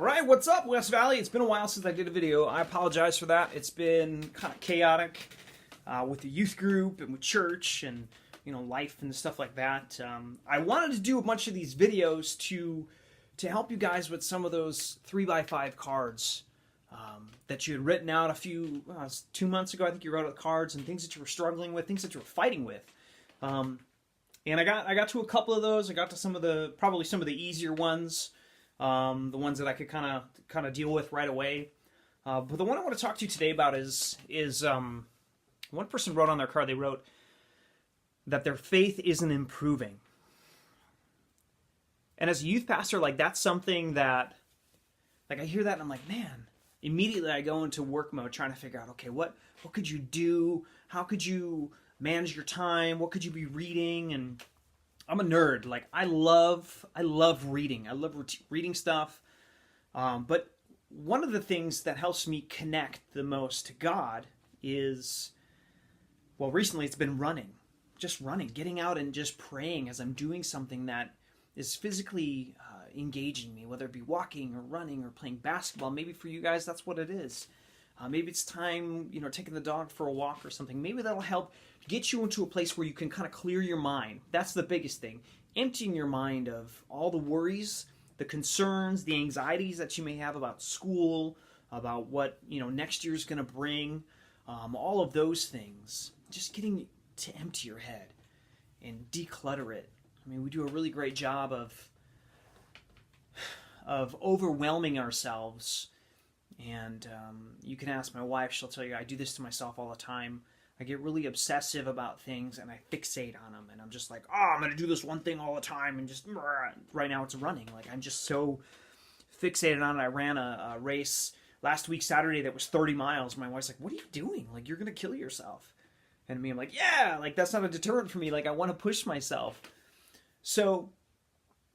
All right, what's up, West Valley? It's been a while since I did a video. I apologize for that. It's been kind of chaotic with the youth group and with church and life and stuff like that. I wanted to do a bunch of these videos to help you guys with some of those 3x5 cards that you had written out 2 months ago. I think you wrote out cards and things that you were struggling with, things that you were fighting with. And I got to a couple of those. I got to probably some of the easier ones. The ones that I could kind of deal with right away. But the one I want to talk to you today about is one person wrote on their card, they wrote that their faith isn't improving. And as a youth pastor, that's something that, I hear that and I'm like, man, immediately I go into work mode trying to figure out, okay, what could you do? How could you manage your time? What could you be reading? And I'm a nerd. I love reading. I love reading stuff. But one of the things that helps me connect the most to God is, recently it's been running. Just running, getting out and just praying as I'm doing something that is physically engaging me, whether it be walking or running or playing basketball. Maybe for you guys, that's what it is. Maybe it's time, taking the dog for a walk or something. Maybe that'll help get you into a place where you can kind of clear your mind. That's the biggest thing. Emptying your mind of all the worries, the concerns, the anxieties that you may have about school, about what, next year's going to bring, all of those things. Just getting to empty your head and declutter it. I mean, we do a really great job of overwhelming ourselves. And you can ask my wife, she'll tell you, I do this to myself all the time. I get really obsessive about things and I fixate on them. And I'm just like, I'm going to do this one thing all the time. And just, right now it's running. I'm just so fixated on it. I ran a race last week, Saturday, that was 30 miles. My wife's like, what are you doing? You're going to kill yourself. And me, I'm like, yeah, that's not a deterrent for me. I want to push myself. So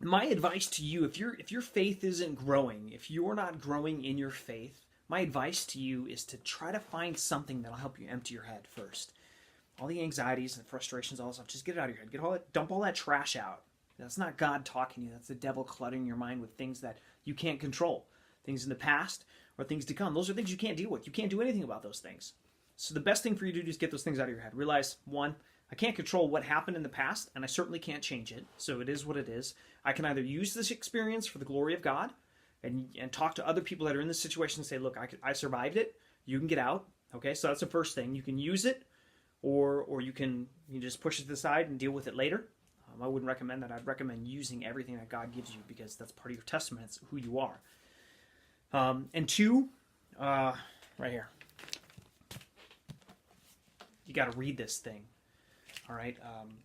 my advice to you, if your faith isn't growing, if you're not growing in your faith, my advice to you is to try to find something that'll help you empty your head first. All the anxieties and frustrations, all that stuff, just get it out of your head. Dump all that trash out. That's not God talking to you. That's the devil cluttering your mind with things that you can't control. Things in the past or things to come. Those are things you can't deal with. You can't do anything about those things. So the best thing for you to do is get those things out of your head. Realize, one, I can't control what happened in the past, and I certainly can't change it. So it is what it is. I can either use this experience for the glory of God and talk to other people that are in this situation and say, look, I survived it. You can get out. Okay, so that's the first thing. You can use it, or you can just push it to the side and deal with it later. I wouldn't recommend that. I'd recommend using everything that God gives you because that's part of your testament. It's who you are. And two, right here. You got to read this thing. All right.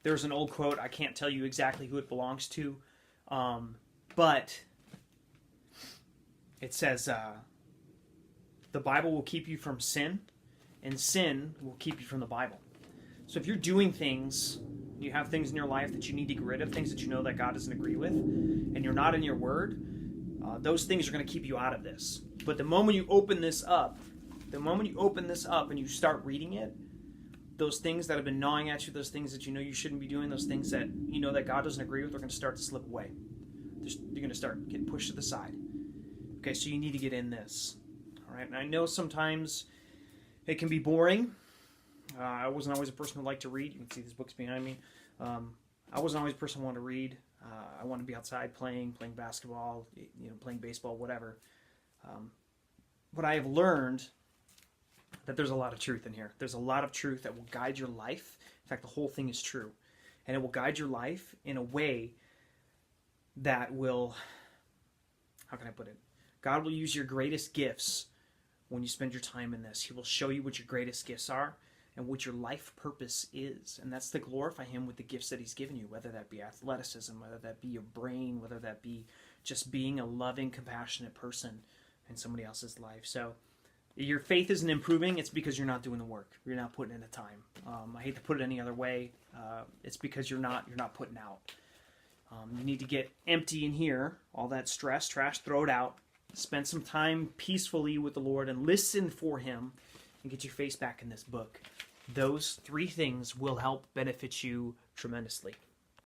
There's an old quote. I can't tell you exactly who it belongs to, but it says, the Bible will keep you from sin, and sin will keep you from the Bible. So if you're doing things, you have things in your life that you need to get rid of, things that you know that God doesn't agree with, and you're not in your word, those things are going to keep you out of this. But the moment you open this up and you start reading it, those things that have been gnawing at you, those things that you know you shouldn't be doing, those things that you know that God doesn't agree with, are going to start to slip away. You're going to start getting pushed to the side. Okay, so you need to get in this. All right, and I know sometimes it can be boring. I wasn't always a person who liked to read. You can see these books behind me. I wasn't always a person who wanted to read. I wanted to be outside playing basketball, playing baseball, whatever. But I have learned that there's a lot of truth in here. There's a lot of truth that will guide your life. In fact, the whole thing is true. And it will guide your life in a way that will, how can I put it? God will use your greatest gifts when you spend your time in this. He will show you what your greatest gifts are and what your life purpose is. And that's to glorify Him with the gifts that He's given you, whether that be athleticism, whether that be your brain, whether that be just being a loving, compassionate person in somebody else's life. So your faith isn't improving, it's because you're not doing the work. You're not putting in the time. I hate to put it any other way. It's because you're not putting out. You need to get empty in here, all that stress, trash, throw it out. Spend some time peacefully with the Lord and listen for Him and get your face back in this book. Those three things will help benefit you tremendously.